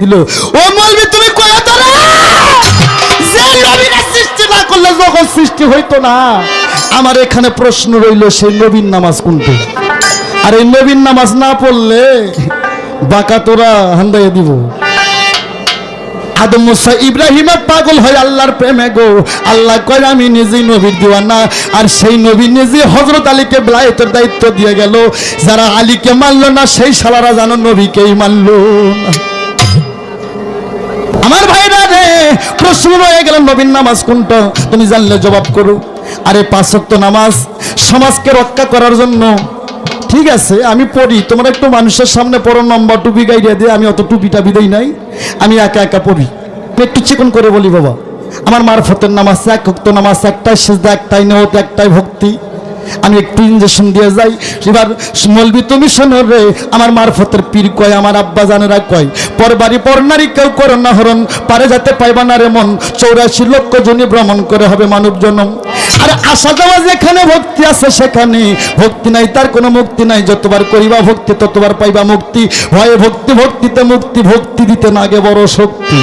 দিল। ও মৌলবি তুমি কয়া তোরা যে নবীর সৃষ্টি না করলে জগৎ সৃষ্টি হইতো না। আমার এখানে প্রশ্ন রইল সেই নবীর নামাজ কোনটি? আর এই নবীর নামাজ না পড়লে বাঁকা তোরা হান্দাইয়া দিব। আদম মুসা ইব্রাহিমে পাগল হয় আল্লাহর প্রেমে গো। আল্লাহ কয় আমি নিজেই নবীর দিওয়ানা। আর সেই নবী নিজে হযরত আলীকে বেলায়েতের দায়িত্ব দিয়ে গেল। যারা আলীকে মানলো না সেই শালারা জানো নবীকেই মানলো না। আমার ভাইরা রে, প্রশ্ন রয়ে গেল নবীর নামাজ কোনটা? তুমি জানলে জবাব করো। আরে 5 ওয়াক্ত নামাজ সমাজকে রক্ষা করার জন্য। ঠিক আছে আমি পড়ি, তোমরা একটু মানুষের সামনে পড়ো, লম্বা টুপি গাইড়িয়ে দিয়ে। আমি অত টুপিটা বিদেই নাই, আমি একা একা পড়ি। আমি একটু চিকন করে বলি বাবা, আমার মারফতের নামাজ 1 ওয়াক্ত নামাজ, একটাই সিজদা, একটাই নিয়ত, একটাই ভক্তি। আমি একটু ইঞ্জেকশন দিয়ে যাই। এবার মৌলবি তুমি শোনো রে, আমার মারফতের পীর কয়, আমার আব্বা জানেরা কয়, পরবারি পরনারী কেউ করো না হরণ, পারে যাতে পাইবা না রে মন, 84 লক্ষ জনি ভ্রমণ করে হবে মানব জনম। আর আসা যাওয়া যেখানে ভক্তি আছে সেখানে ভক্তি নাই, তার কোনো মুক্তি নাই। যতবার করিবা ভক্তি ততবার পাইবা মুক্তি। ভয়ে ভক্তি, ভক্তিতে মুক্তি, ভক্তি দিতে না আগে বড় শক্তি।